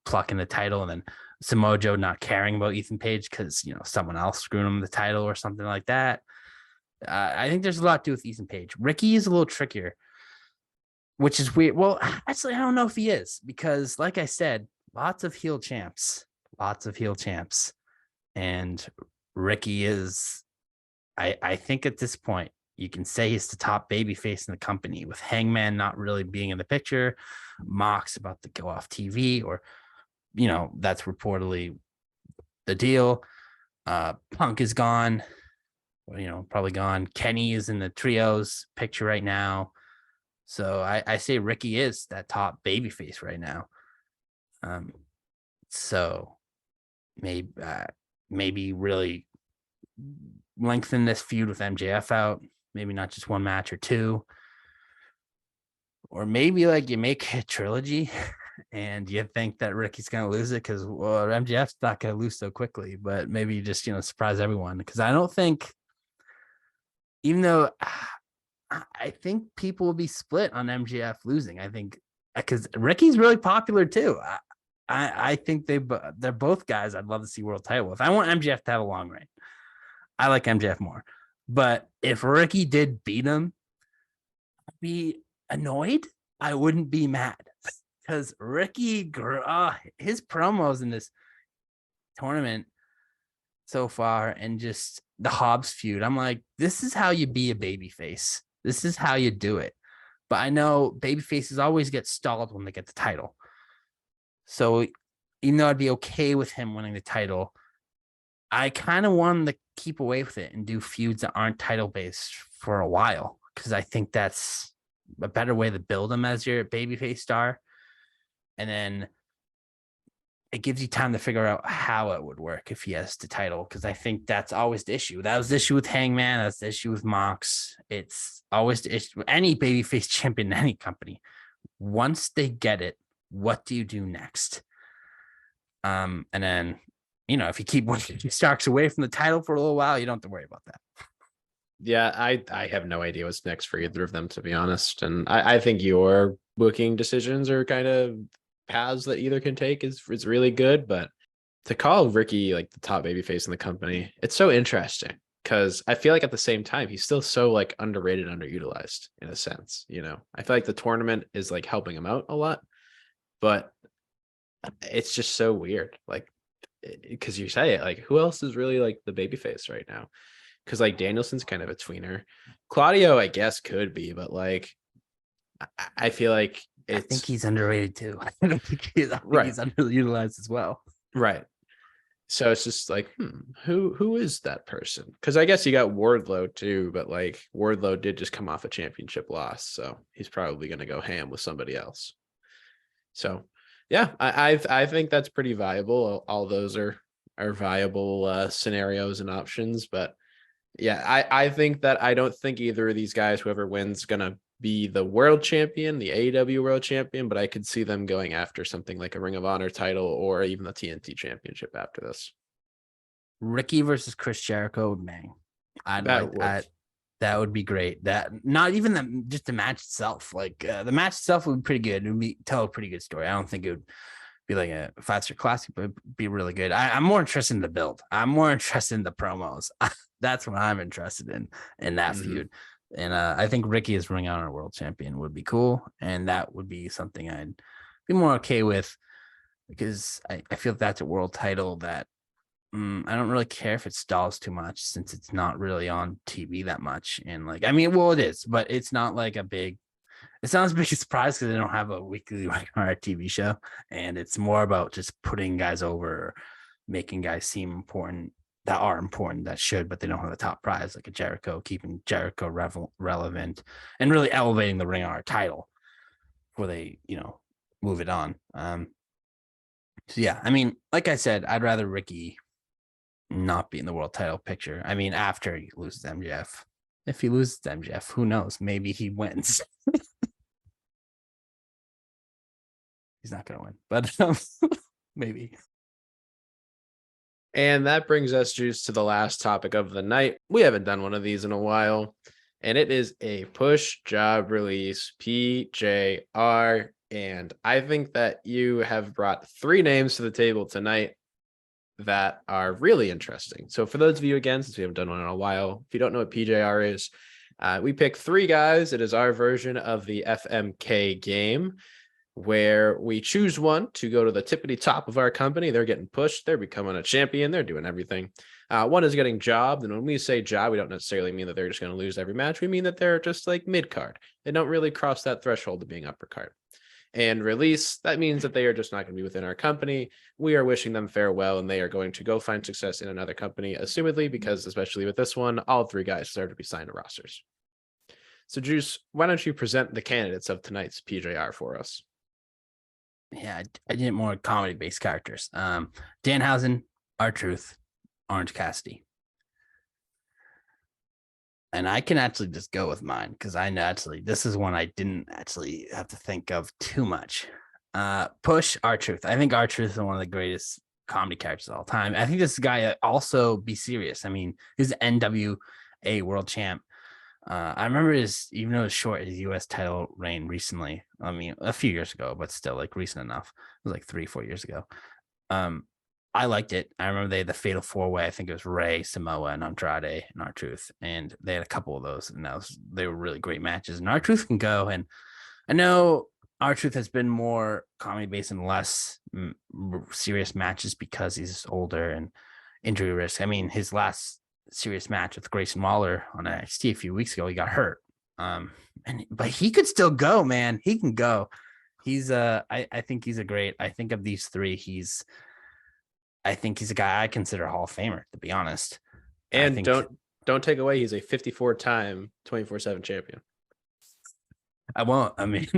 [SPEAKER 3] plucking the title, and then Samoa Joe not caring about Ethan Page because, someone else screwing him the title or something like that. I think there's a lot to do with Ethan Page. Ricky is a little trickier, which is weird. Well, actually, I don't know if he is, because like I said, lots of heel champs. And Ricky is, I think at this point, you can say he's the top babyface in the company, with Hangman not really being in the picture. Mox about to go off TV, or, that's reportedly the deal. Punk is gone, probably gone. Kenny is in the trios picture right now. So I say Ricky is that top babyface right now. So maybe really lengthen this feud with MJF out, maybe not just one match or two, or maybe like you make a trilogy and you think that Ricky's going to lose it because, well, MJF's not going to lose so quickly, but maybe you just, surprise everyone. Because I don't think, even though I think people will be split on MJF losing, I think because Ricky's really popular too. I think they're both guys I'd love to see world title with. I want MJF to have a long reign. I like MJF more. But if Ricky did beat him, I'd be annoyed. I wouldn't be mad, because Ricky, his promos in this tournament so far, and just the Hobbs feud, I'm like, this is how you be a babyface. This is how you do it. But I know babyfaces always get stalled when they get the title. So even though I'd be okay with him winning the title, I kind of want him to keep away with it and do feuds that aren't title based for a while, because I think that's a better way to build him as your babyface star. And then it gives you time to figure out how it would work if he has the title, because I think that's always the issue. That was the issue with Hangman. That's the issue with Mox. It's always the issue with any babyface champion in any company. Once they get it, what do you do next? And then, if you keep Starks away from the title for a little while, you don't have to worry about that.
[SPEAKER 2] Yeah, I have no idea what's next for either of them, to be honest. And I think your booking decisions are kind of paths that either can take is really good. But to call Ricky like the top babyface in the company, it's so interesting because I feel like at the same time, he's still so like underrated, underutilized in a sense. I feel like the tournament is like helping him out a lot, but it's just so weird. Like, because you say it, like, who else is really like the babyface right now? Because like Danielson's kind of a tweener. Claudio, I guess, could be, but like I feel like
[SPEAKER 3] I think he's underrated too. I think he's underutilized as well.
[SPEAKER 2] Right. So it's just like, who is that person? Because I guess you got Wardlow too, but like Wardlow did just come off a championship loss, so he's probably going to go ham with somebody else. So yeah, I think that's pretty viable. All those are viable scenarios and options, but yeah, I think that I don't think either of these guys, whoever wins, gonna be the world champion, the AEW world champion, but I could see them going after something like a Ring of Honor title or even the TNT championship after this.
[SPEAKER 3] Ricky versus Chris Jericho, man. That would be great. That not even just the match itself. Like the match itself would be pretty good. It would tell a pretty good story. I don't think it would be like a 5-star classic, but it'd be really good. I'm more interested in the build. I'm more interested in the promos. That's what I'm interested in that feud. And I think Ricky as Ring of Honor world champion would be cool. And that would be something I'd be more okay with, because I feel that's a world title that I don't really care if it stalls too much, since it's not really on TV that much. And like, I mean, well, it is, but it's not like it's not as big a surprise because they don't have a weekly Ring of Honor TV show. And it's more about just putting guys over, making guys seem important, that should, but they don't have the top prize, like a Jericho, keeping Jericho relevant and really elevating the Ring of Honor title before they, move it on. So yeah, I mean, like I said, I'd rather Ricky not be in the world title picture. I mean, after he loses MJF. If he loses MJF, who knows? Maybe he wins. He's not going to win, but maybe.
[SPEAKER 2] And that brings us, Juice, to the last topic of the night. We haven't done one of these in a while, and it is a push job release, PJR. And I think that you have brought 3 names to the table tonight that are really interesting. So for those of you, again, since we haven't done one in a while, if you don't know what PJR is, we pick 3 guys. It is our version of the FMK game, where we choose one to go to the tippity top of our company. They're getting pushed. They're becoming a champion. They're doing everything. One is getting jobbed. And when we say job, we don't necessarily mean that they're just going to lose every match. We mean that they're just like mid-card. They don't really cross that threshold of being upper card. And release, that means that they are just not going to be within our company. We are wishing them farewell, and they are going to go find success in another company, assumedly, because especially with this one, all 3 guys deserve to be signed to rosters. So, Juice, why don't you present the candidates of tonight's PJR for us?
[SPEAKER 3] Yeah, I did more comedy-based characters. Danhausen, R-Truth, Orange Cassidy. And I can actually just go with mine, because this is one I didn't actually have to think of too much. Push, R-Truth. I think R-Truth is one of the greatest comedy characters of all time. I think this guy also be serious. I mean, he's an NWA world champ. I remember even though it was short, his US title reign recently. I mean, a few years ago, but still like recent enough. It was like 3-4 years ago. I liked it. I remember they had the Fatal 4-Way. I think it was Ray, Samoa, and Andrade and R-Truth. And they had a couple of those. And they were really great matches. And R-Truth can go. And I know R-Truth has been more comedy-based and less serious matches because he's older and injury risk. I mean, his last serious match with Grayson Waller on NXT a few weeks ago, he got hurt. But he could still go, man. He can go. He's I think he's I think of these 3, I think he's a guy I consider a Hall of Famer, to be honest.
[SPEAKER 2] And don't take away, he's a 54-time 24/7 champion.
[SPEAKER 3] I won't. I mean,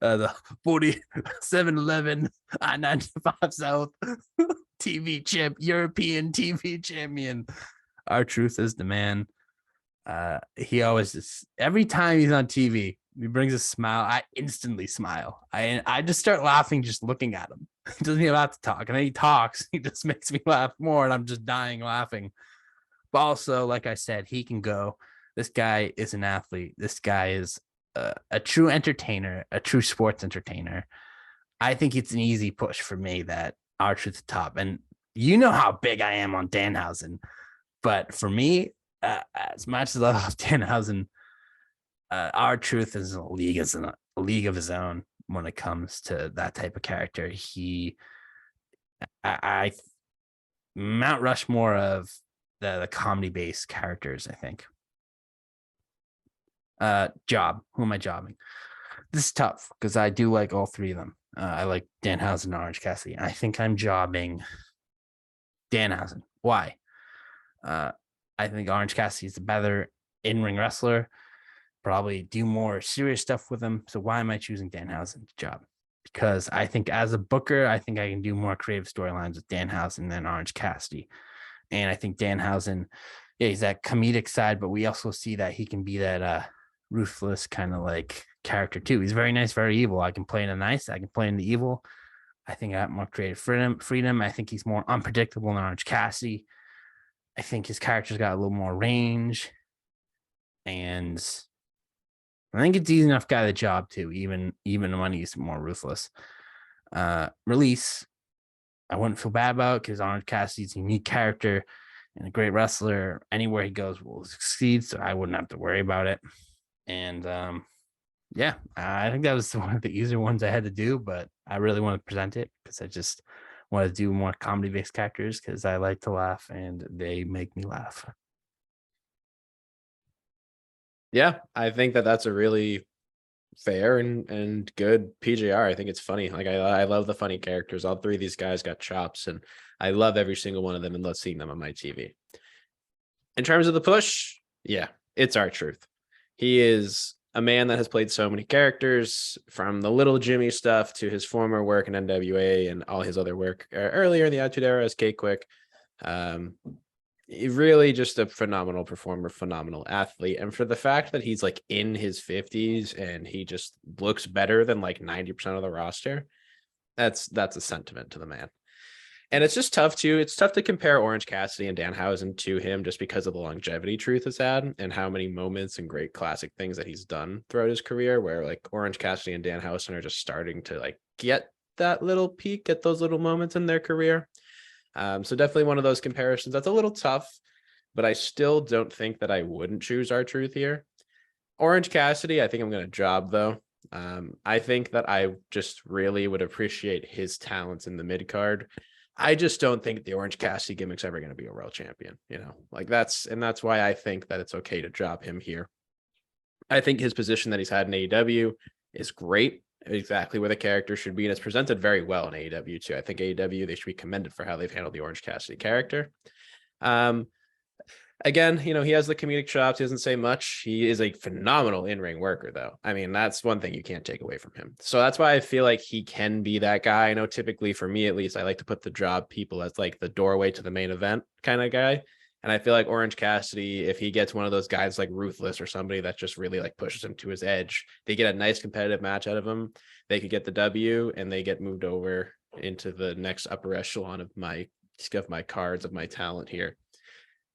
[SPEAKER 3] the 4711 I-95 South European TV champion. R-Truth is the man. He always just, every time he's on TV, he brings a smile. I instantly smile. I just start laughing just looking at him. He doesn't even have to talk. And then he talks. He just makes me laugh more, and I'm just dying laughing. But also, like I said, he can go. This guy is an athlete. This guy is a true entertainer, a true sports entertainer. I think it's an easy push for me that R-Truth the top. And you know how big I am on Danhausen. But for me, as much as I love Danhausen, R-Truth is a league of his own when it comes to that type of character. I Mount Rushmore of the comedy based characters, I think. Job. Who am I jobbing? This is tough because I do like all three of them. I like Danhausen and Orange Cassidy. I think I'm jobbing Danhausen. Why? I think Orange Cassidy is a better in-ring wrestler. Probably do more serious stuff with him. So why am I choosing Danhausen's job? Because I think as a booker, I think I can do more creative storylines with Danhausen than Orange Cassidy. And I think Danhausen, yeah, he's that comedic side, but we also see that he can be that ruthless kind of like character too. He's very nice, very evil. I can play in the nice, I can play in the evil. I think I have more creative freedom. I think he's more unpredictable than Orange Cassidy. I think his character's got a little more range. And I think it's easy enough guy the job too, even when he's more ruthless. Release, I wouldn't feel bad about because Orange Cassidy's a unique character and a great wrestler. Anywhere he goes will succeed, so I wouldn't have to worry about it. And yeah, I think that was one of the easier ones I had to do, but I really want to present it because I just want to do more comedy-based characters because I like to laugh and they make me laugh.
[SPEAKER 2] Yeah, I think that's a really fair and good PJR. I think it's funny. Like I love the funny characters. All three of these guys got chops, and I love every single one of them and love seeing them on my TV. In terms of the push, yeah, it's R-Truth. He is a man that has played so many characters, from the Little Jimmy stuff to his former work in NWA and all his other work earlier in the Attitude Era as K-Quick. Really just a phenomenal performer, phenomenal athlete. And for the fact that he's like in his 50s and he just looks better than like 90% of the roster, that's a sentiment to the man. And it's just tough too. It's tough to compare Orange Cassidy and Danhausen to him just because of the longevity Truth has had and how many moments and great classic things that he's done throughout his career, where like Orange Cassidy and Danhausen are just starting to like get that little peak, get those little moments in their career. So definitely one of those comparisons that's a little tough, but I still don't think that I wouldn't choose R-Truth here. Orange Cassidy, I think I'm going to job though. I think that I just really would appreciate his talents in the mid card. I just don't think the Orange Cassidy gimmick's ever going to be a world champion, like that's why I think that it's okay to job him here. I think his position that he's had in AEW is great, exactly where the character should be, and it's presented very well in AEW too. I think AEW, they should be commended for how they've handled the Orange Cassidy character. Again, he has the comedic chops. He doesn't say much. He is a phenomenal in-ring worker, though. I mean, that's one thing you can't take away from him. So that's why I feel like he can be that guy. I know typically, for me at least, I like to put the job people as like the doorway to the main event kind of guy. And I feel like Orange Cassidy, if he gets one of those guys like Ruthless or somebody that just really like pushes him to his edge, they get a nice competitive match out of him. They could get the W and they get moved over into the next upper echelon of my cards, of my talent here.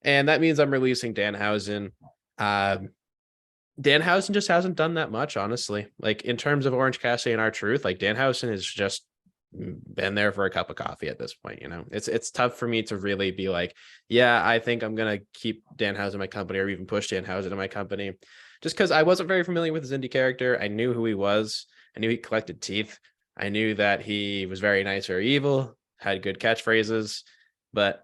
[SPEAKER 2] And that means I'm releasing Danhausen. Danhausen just hasn't done that much, honestly. Like in terms of Orange Cassidy and R-Truth, like Danhausen has just been there for a cup of coffee at this point. It's tough for me to really be like, yeah, I think I'm gonna keep Danhausen in my company or even push Danhausen in my company, just because I wasn't very familiar with his indie character. I knew who he was. I knew he collected teeth. I knew that he was very nice, very evil, had good catchphrases, but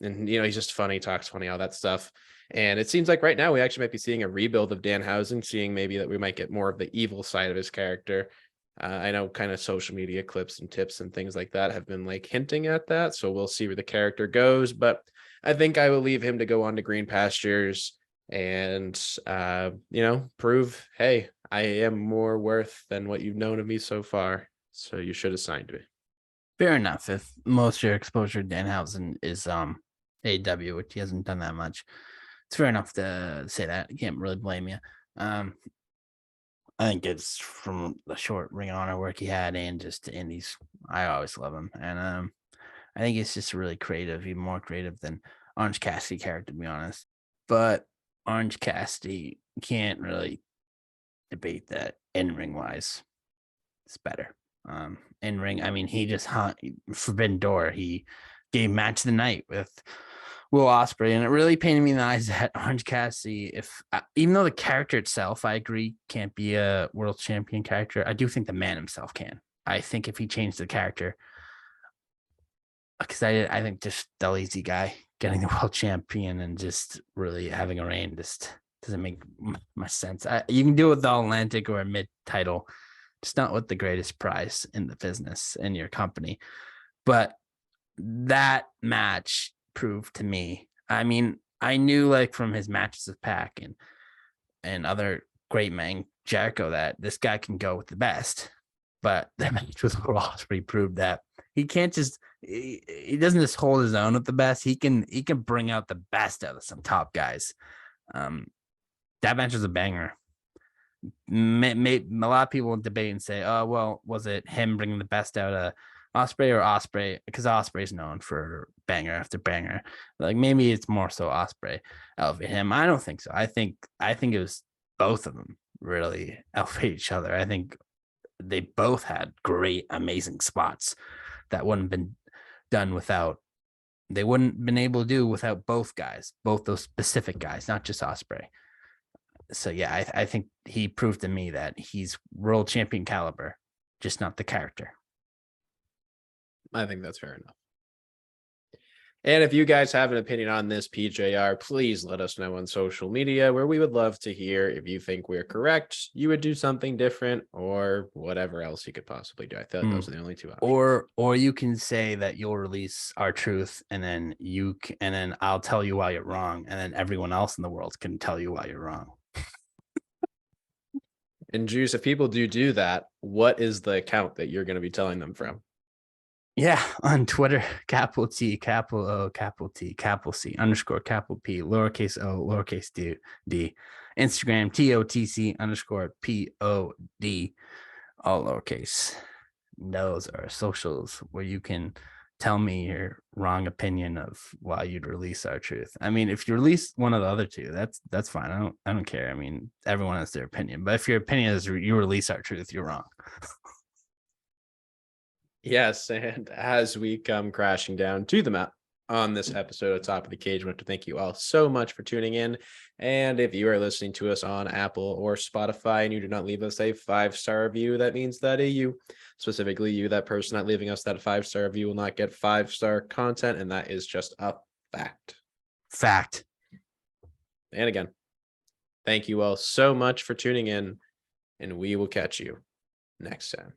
[SPEAKER 2] and he's just funny, talks funny, all that stuff. And it seems like right now we actually might be seeing a rebuild of Danhausen, seeing maybe that we might get more of the evil side of his character. I know kind of social media clips and tips and things like that have been like hinting at that. So we'll see where the character goes. But I think I will leave him to go on to green pastures and, prove, hey, I am more worth than what you've known of me so far. So you should have signed me.
[SPEAKER 3] Fair enough. If most of your exposure to Danhausen is AEW, which he hasn't done that much, it's fair enough to say that. I can't really blame you. I think it's from the short Ring of Honor work he had and just the indies. I always love him. And I think it's just really creative, even more creative than Orange Cassidy character, to be honest. But Orange Cassidy can't really debate that in-ring wise. It's better. In-ring, I mean, he just Forbidden Door. He gave match of the night with Will Ospreay, and it really painted me in the eyes that Orange Cassidy, even though the character itself, I agree, can't be a world champion character, I do think the man himself can. I think if he changed the character, because I think just the lazy guy getting the world champion and just really having a reign just doesn't make much sense. You can do it with the All-Atlantic or a mid-title, just not with the greatest prize in the business in your company. But that match proved to me, I mean, I knew like from his matches with Pac and other great men, Jericho, that this guy can go with the best. But that match with Will Ospreay proved that he can't just he doesn't just hold his own with the best. He can bring out the best out of some top guys. That match was a banger. A lot of people debate and say, oh, well, was it him bringing the best out of Ospreay or Ospreay? Because Ospreay's known for banger after banger. Like maybe it's more so Ospreay elevate him. I don't think so. I think it was both of them really elevate each other. I think they both had great, amazing spots that wouldn't have been done without. They wouldn't have been able to do without both guys, both those specific guys, not just Ospreay. So yeah, I think he proved to me that he's world champion caliber, just not the character.
[SPEAKER 2] I think that's fair enough. And if you guys have an opinion on this PJR, please let us know on social media, where we would love to hear if you think we're correct, you would do something different, or whatever else you could possibly do. I thought those are the only two options.
[SPEAKER 3] Or you can say that you'll release our truth, and then I'll tell you why you're wrong, and then everyone else in the world can tell you why you're wrong.
[SPEAKER 2] And Juice, if people do that, what is the account that you're going to be telling them from?
[SPEAKER 3] Yeah, on Twitter, capital T, capital O, capital T, capital C, underscore capital P, lowercase o, lowercase d. Instagram, TOTC underscore POD, all lowercase. Those are socials where you can tell me your wrong opinion of why you'd release our truth. I mean, if you release one of the other two, that's fine. I don't care. I mean, everyone has their opinion, but if your opinion is you release our truth, you're wrong.
[SPEAKER 2] Yes, and as we come crashing down to the map on this episode of Top of the Cage, I want to thank you all so much for tuning in. And if you are listening to us on Apple or Spotify and you do not leave us a 5-star review, that means that specifically you, that person not leaving us that 5-star review, will not get 5-star content, and that is just a fact. And again, thank you all so much for tuning in, and we will catch you next time.